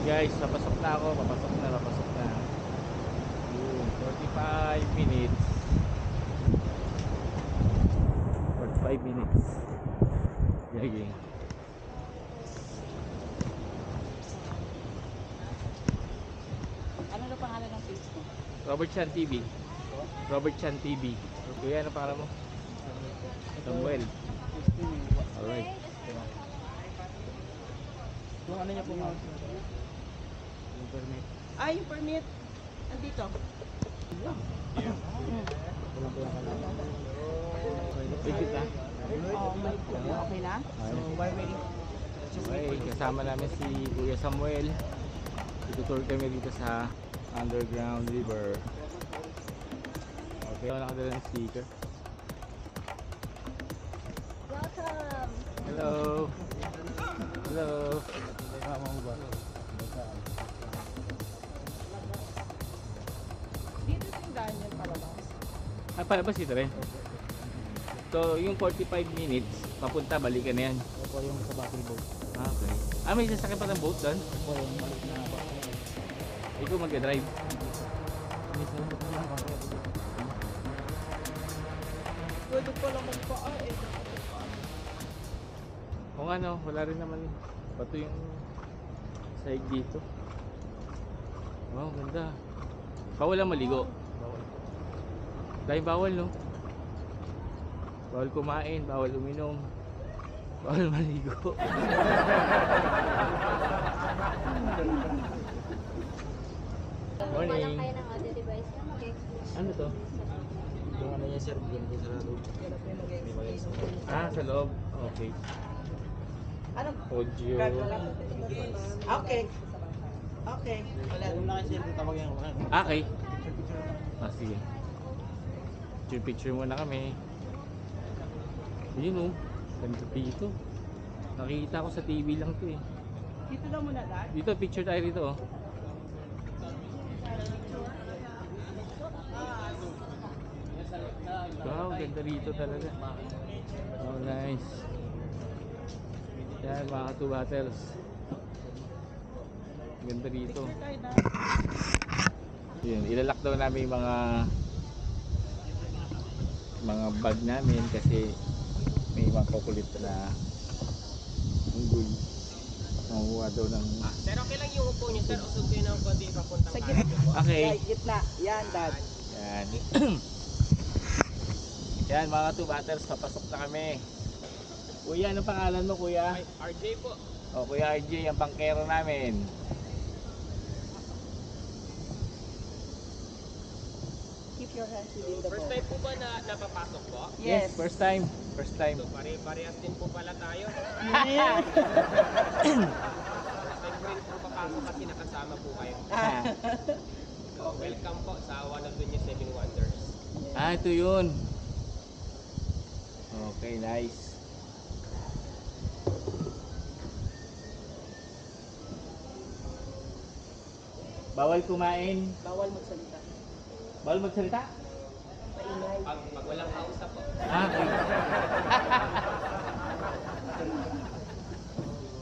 guys, papasok na ako, papasok na. Yun, 45 minutes. 45 minutes. Yaging. Ano na pangalan ng page mo? Robert Chan TV. Robert Chan TV. Kuya, ano pangalan mo? Samuel. Alright. Yung ano niya po mga Yung permit. Ah, yung permit. Andito. Legit na? Oh, okay na? So, while waiting. Okay, kasama namin si Kuya Samuel. Itutur kami dito sa Underground River. Okay, nakadala ng sticker. Welcome! Hello! Hello! Dito si Daniel palabas. Ah, palabas dito rin. So, yung 45 minutes, papunta, balikan na yan. Opo, yung sa battery boat. Ah, okay. Ah, may sasakyan pa ng boat doon? Opo, yung maliit na boat. Ikaw mag-drive. Minsan lang lang kasi. Pwede pa lang magpaa eh. Kung ano, wala rin naman bato yung side dito. Wow, ganda. Bawal lang maligo. Bawal. Dahil bawal, no? Bawal kumain, bawal uminom, bawal maligo. Walang Morning. kayo ng audio device na mag-explain. Ano to? Yung ano niya sir, bigyan ko sa loob. Ah, sa loob. Okay. Ano? Audio. Okay. Okay. Wala. Yung na kasi sir, tawagin ako. Okay. Ah, sige. Picture muna kami. Yun, oh. Ganda dito. Nakikita ko sa TV lang to eh. Dito lang muna dad. Dito, picture tayo dito, oh. Wow, ganda rito talaga. Oh, nice. Yan, mga katubaters. Ganda rito. Picture tayo dad. Yun, ilalak daw namin yung mga bag namin kasi may mga kukulit na unggoy. Makuha daw ng... Sir, okay lang yung upo niyo, sir. Usog kayo ng konti papuntang Sa kanan. Okay. gitna. Yan dad. Yan. Yan, mga two batters, papasok na kami. Kuya, ano pangalan mo, kuya? Ay, RJ po. O, Kuya RJ, ang bangkero namin. Keep your hands within the First boat. time po ba na napapasok po? Yes. First time. First time. So, pare-parehas din po pala tayo. Yeah. First time po rin po papasok kasi nakasama po kayo. So, welcome po sa one of the new 7 wonders. Ah, ito yun. Okay, nice. Bawal kumain. Bawal magsalita. Bawal magsalita? Maingay. Pag walang kausap po. Ah, okay.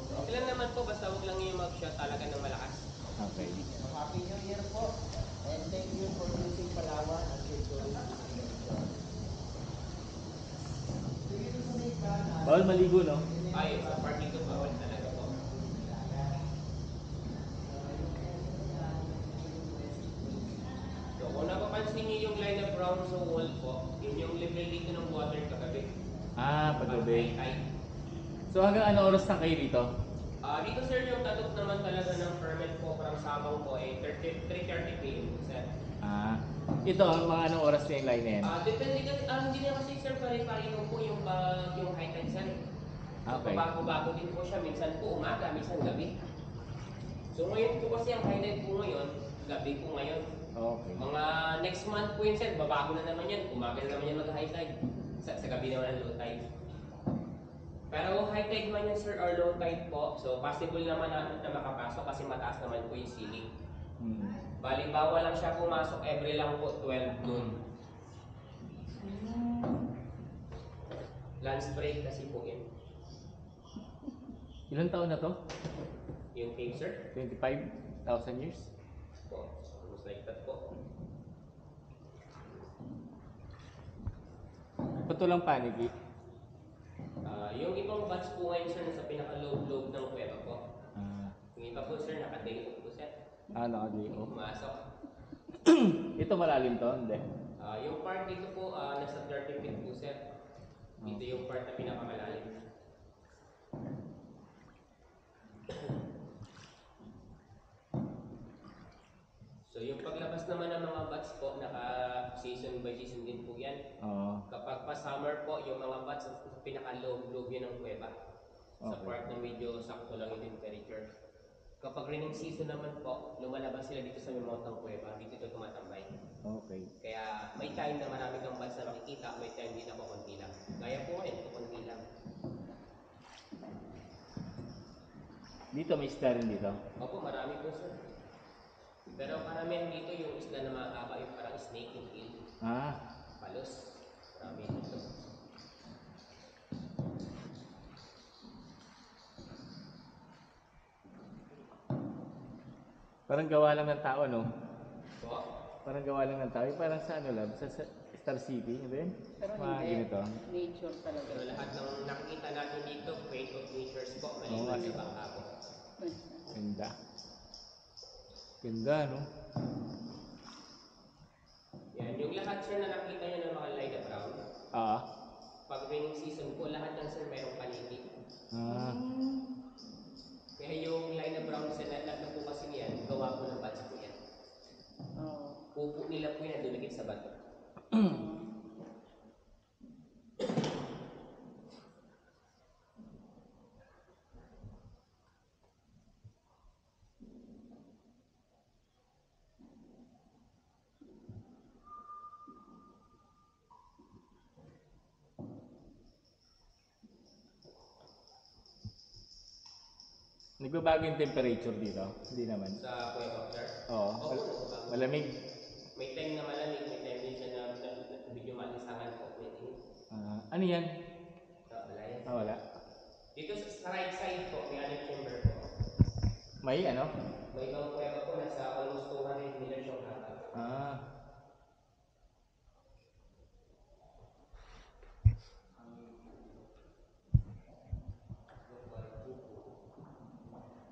Okay lang naman po, basta huwag lang yung mag-shot talaga ng malakas. Okay. Happy New Year po. And thank you for using Palawan as your tourism. Bawal maligo, no? Ay, sa parking to bawal talaga po. So, kung napapansin niyo yung line of brown sa wall po, yun yung level dito ng water kagabi. Ah, paggabi. Pag-high tide. So hanggang ano oras na kayo dito? Dito sir, yung tatok naman talaga ng permit po from Sabang po ay 3:30 p.m. sir. Ah, ito, mga anong oras na yung line na yan? Depende kasi, hindi na kasi sir, pare-pareho po yung, yung high tide sir. Okay. Bago-bago din po siya, minsan po umaga, minsan gabi. So ngayon po kasi ang high tide po ngayon, gabi po ngayon. Okay. Mga next month po yun sir, babago na naman yan, umaga na naman yan mag-high tide. Sa gabi naman ang low tide. Pero high tide man yun sir or low tide po, so possible naman na makapasok kasi mataas naman po yung ceiling. Bali, bawal lang siya pumasok every lang po 12 noon. Lunch break kasi po yun. Ilang taon na to? Yung cave, sir? 25,000 years? Po, almost like that po. Ba't walang paniki? Yung ibang batch po ngayon, sir, nasa pinaka-loob-loob ng kuweba po. Ah, Yung iba po, sir, naka-day off po, sir. naka-DO. Pumasok. Ito malalim to? Hindi. Yung part dito po, nasa 30 feet po, sir. Dito yung part na pinakamalalim. So yung paglabas naman ng mga bats po, naka-season by season din po yan. Oo. Kapag pa summer po, yung mga bats sa pinaka-loob-loob yun ng kuweba. Sa Okay. part na medyo sakto lang yung temperature. Kapag raining season naman po, lumalabas sila dito sa mimotang kuweba, dito ito tumatambay. Okay. Kaya may time na marami kang bats na makikita, may time din ako konti lang. Gaya po ngayon, ito konti lang. Dito may isda rin dito. Opo, marami po, sir. Pero karamihan dito yung isda na mahaba, yung parang snake yung eel. Ah, Palos. Marami dito. parang gawa lang ng tao, no? Po. Parang gawa lang ng tao. Yung parang sa ano lang, sa Star City, di ba yun? Pero Mga hindi. ganito. Nature talaga. Pero lahat ng nakikita natin dito, fate of natures po, Oo, maliban kasi- sa bangka po. Ganda. Ganda, no? Yan, yung lahat, sir, na nakita nyo ng mga Lyda Brown, Ah. pag raining season po, lahat ng sir mayroong paniki. Ah. Kaya yung Lyda Brown, sir, lahat na po kasi yan, gawa po ng bats po yan. Oo. Pupo nila po yan, dumikit sa bato. Nagbabago yung temperature dito? Hindi naman. Sa Kuya Sir. Oo. Opo, nagbabago. Malamig. May time na malamig, may time din siya na medyo malisangan po. May init. Ano yan? Wala yan. Wala. Dito sa right side po, may anong chamber po. May ano? May ibang kuweba po, nasa almost 200 meters yung haba. Ah.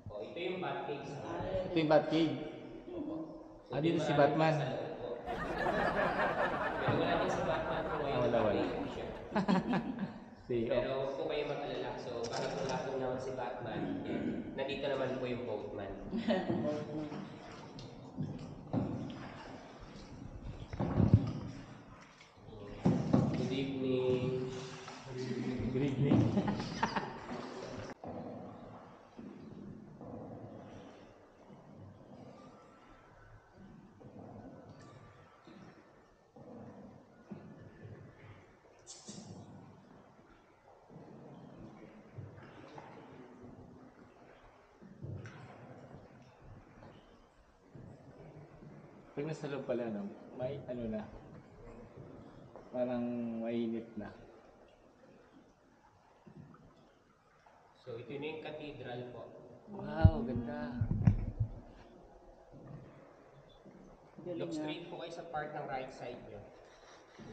O, ito yung Batcave sa kanan. Ito yung Batcave. So, dito si marami Batman. sa loob po. Pero wala din si Batman po ngayon. Wala. Batcave siya. See, Pero huwag po kayo mag-alala. So, kahit wala po naman si Batman, nandito naman po yung Boatman. Good evening. Good evening. Pag nasa loob pala, no, may ano na, parang mainit na. So, ito na yung cathedral po. Wow, ganda. Look straight po kayo sa part ng right side nyo.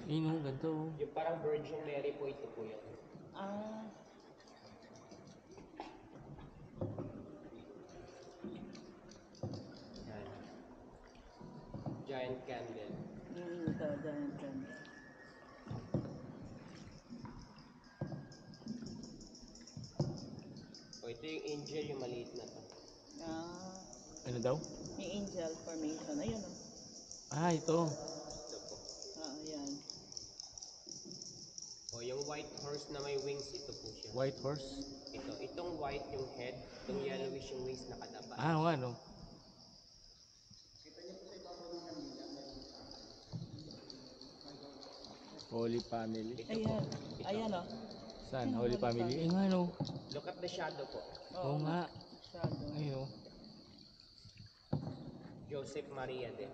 Ino, ganda oh. Yung parang Virgin Mary po, ito po yun. Ah. Yan. Giant candle. Ito, giant candle. O, ito yung angel, yung maliit na to. Ah. Ano daw? Yung angel formation. Ayun o. Ito. Ito po. Ayan. O, yung white horse na may wings, ito po siya. White horse. Itong white yung head, itong yellowish yung wings nakadapa. Ano? Holy Family. Ito po. Ayan. Ito. Ayan o. Saan? Holy Family. Nga no. Look at the shadow po. Oo nga. Shadow. Ayun oh. Joseph Maria din.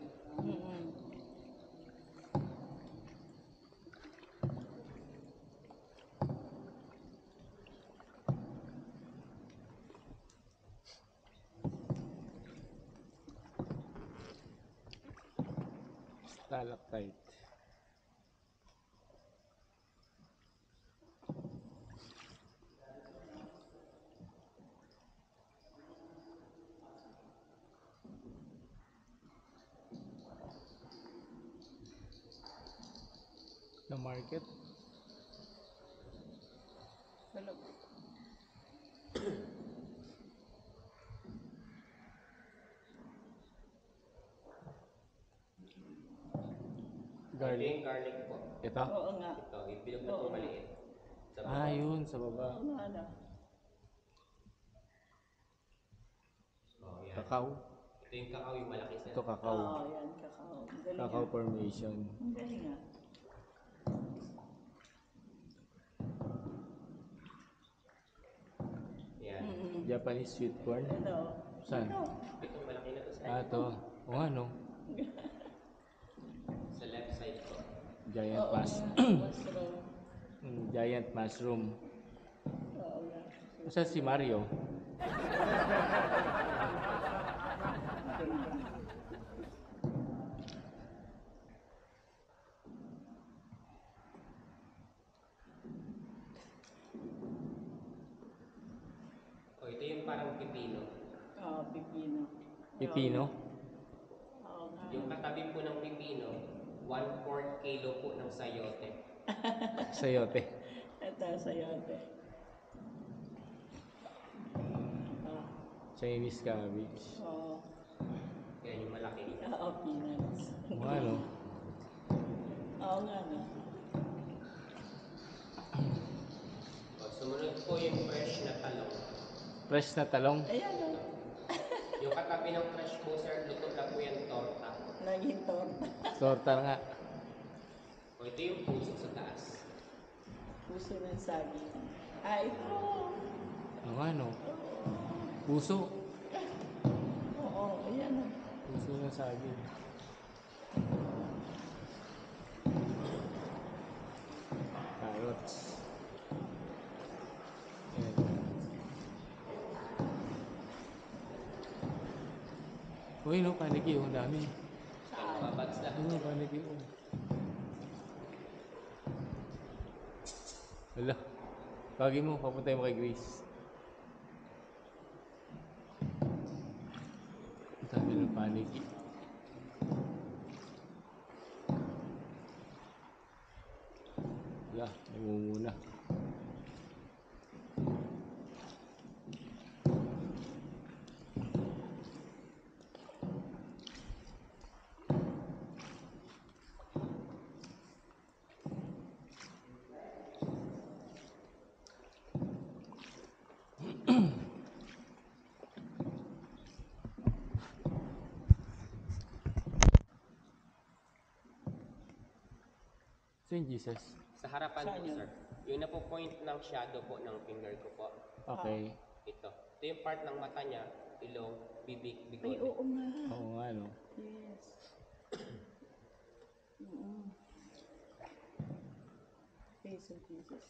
Stalactite. The market. Hello. Ito Garlic. yung garlic po. Ito? Oo nga. Ito, yung bilog na Oo po nga. maliit. Sa Ah, yun, sa baba. Oo nga na. Oh, yan. Kakao. Ito yung kakao, yung malaki sir. Ito kakao. Oo, yan, kakao. Ang galing Kakao nga. formation. Ang galing nga. Yan. Japanese sweet corn. Ito. Saan? Ito, malaki na to sir. Ah, ito. O ano? Sa left side po. Giant Oo mash. nga. Mushroom. Giant mushroom. Oo nga. Saan si Mario? Oh, ito yung parang pipino. Oo, pipino. Pipino? Oo nga. Yung katabi po ng pipino, 1/4 kilo po ng sayote. Sayote. Ito, sayote. Ah, Chinese cabbage. oo. Yan yung malaki. Oo, peanuts. O ano? Oo nga na. Oh, sumunod po yung fresh na talong. Fresh na talong. Ayan o. Yung katabi ng fresh po sir, luto na po yung torta. Naging torta. Torta nga. O ito yung puso sa taas. Puso ng saging. Ah, ito. O ano? Puso. Oo, ayan o. Puso ng saging. Carrots. Ayan. Uy, no, paniki. Ang dami. Yan, mga bags lahat. Ano, paniki. Wala. Tawagin mo, papunta mo kay Grace. Ang dami ng paniki. Wala, namumuna. Saint Jesus. Sa harapan Saan po yun? sir. Yung napo-point ng shadow po ng finger ko po. Okay. Ito. Ito yung part ng mata niya, ilong, bibig, Ay, bigote. oo nga. Oo nga, no? Yes. Mm. Face of Jesus.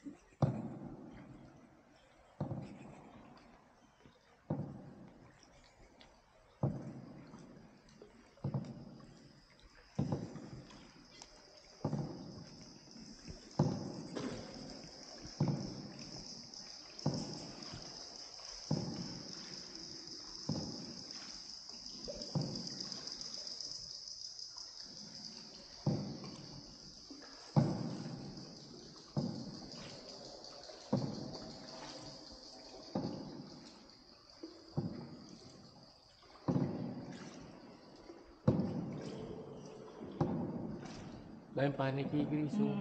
Dahil paniki, Grace. Oh.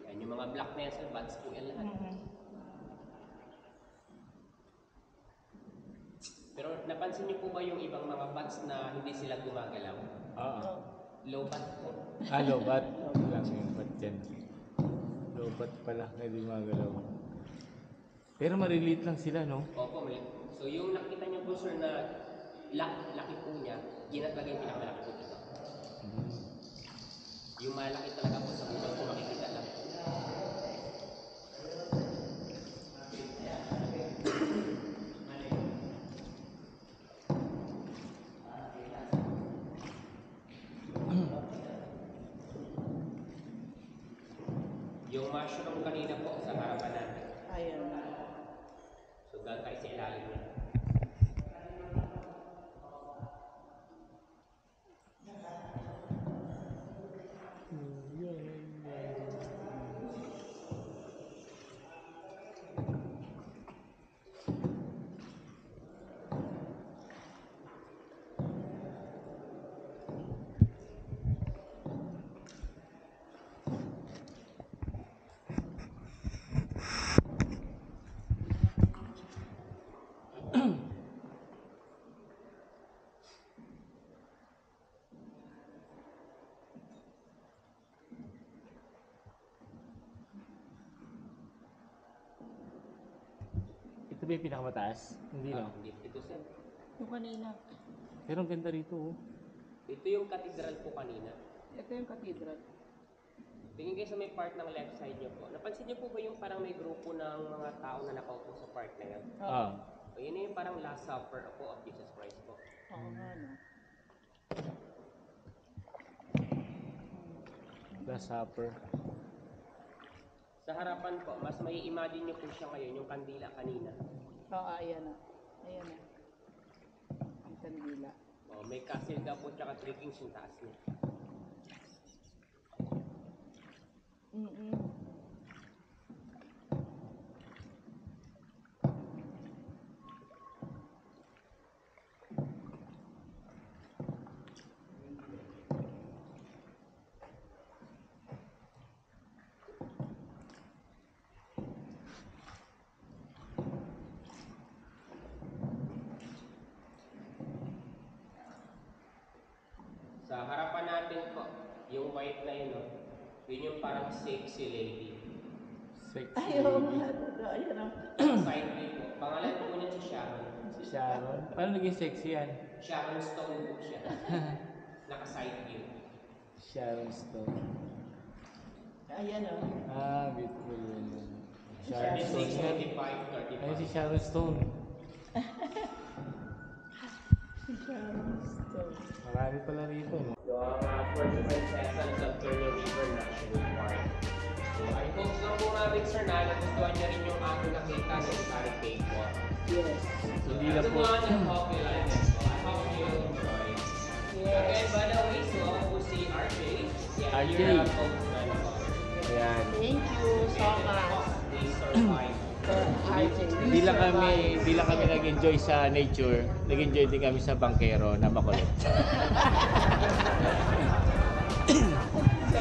Yan, yung mga black na yan sir, bats po yan lahat. Pero napansin niyo po ba yung ibang mga bats na hindi sila gumagalaw? Ah. Low bat po. Ah, lobat. Lang yung bat dyan. Lobat pala, hindi magalaw. Pero maliliit lang sila, no? Opo, mali. So yung nakita niyo po sir na laki po niya, yun at talaga yung pinakamalaki po dito. Yung malaki talaga po sa ubang po makikita lang. mushroom kanina po sa harapan natin. Ayan. So, doon tayo sa ilalim niya. Ito ba yung pinakamataas? Hindi no? Hindi, ito sir. Yung kanina. Pero ang ganda rito oh. Ito yung cathedral po kanina. Ito yung cathedral. Tingin kayo sa may part ng left side niyo po. Napansin niyo po ba yung parang may grupo ng mga tao na nakaupo sa part na yan? Ah, O yun na yung parang Last Supper po of Jesus Christ po. Oo nga, no? Last Supper. Sa harapan po, mas may imagine niyo po siya ngayon, yung kandila kanina. Oo, ayan na. Ayan na. Ang kandila. O, may castle daw po tsaka 3 kings yung taas niya. Mm-mm. Sa harapan natin po, yung white na yun, yun yung parang sexy lady. Sexy Ay, oo lady. nga. Ayan na. Side view po. Pangalan po niya si Sharon. Si Sharon. Paano naging sexy yan? Sharon Stone po siya. Naka-side view. Sharon Stone. Ayan na. Ah, beautiful yun. Sharon Stone 36, yan. 25, 35. Ayun si Sharon Stone. Si Sharon Stone. Marami pala rito, no? So, ang Puerto Princesa sa Turner River National Park. So, I hope lang po namin, sir, na nagustuhan niya rin yung aking nakita ng Starry Cake po. Yes. Hindi na po. I hope you like it. So, I hope you enjoy. Yes. Again, by the way, so ako po si RJ. Yeah, RJ. you're a postman po. Ayan. Thank you so much. Please survive. Hindi lang kami nag-enjoy sa nature, nag-enjoy din kami sa bangkero na makulit. So,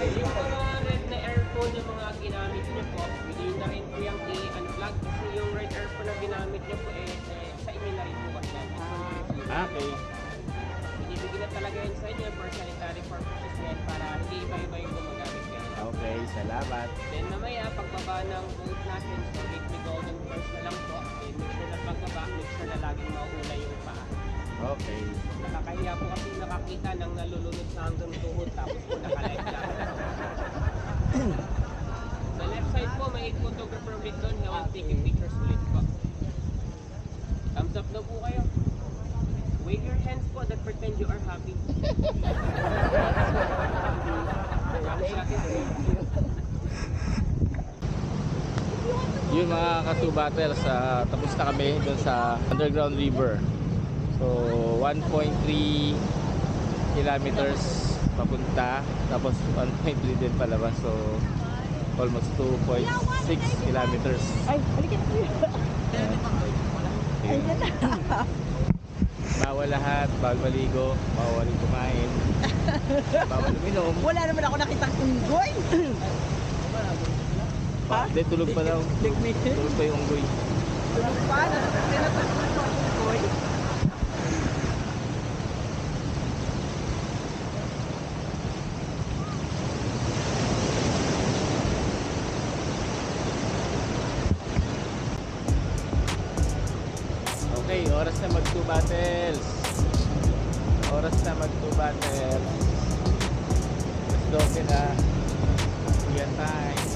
yung mga red na airphone yung mga ginamit niyo po, hindi na rin po yung i-unplug kasi yung red airphone na ginamit niyo po sa inyo na rin po kasi. Okay. Binibigyan na talaga yun sa inyo for sanitary purposes din para hindi iba-iba yung gumagamit yan. Okay, salamat. Then mamaya, pagbaba ng boat natin, so make me golden first na lang po. Then make sure na pagbaba, make sure na laging mauuna yung paa. Okay. Nakakahiya po kasi nakakita ng nalulunod sa hanggang tuhod tapos po nakalive lang. Sa left side po, may photographer ulit doon na will take pictures ulit po. Thumbs up na po kayo. Wave your hands po that pretend you are happy. Yun mga ka-2 battles, tapos na kami doon sa underground river. So 1.3 kilometers papunta, tapos 1.3 din palabas. So almost 2.6 kilometers. Ay, halika na kayo. Bawal lahat, bawal maligo, bawal kumain, bawal uminom. Wala naman ako nakitang unggoy. Hindi, tulog pa daw. Tulog pa yung unggoy. Ano pa? Tinatagpuan ko ang unggoy. Okay, oras na mag-2 battles. Oras na mag-2 battles. Mas 12 na. Yan time.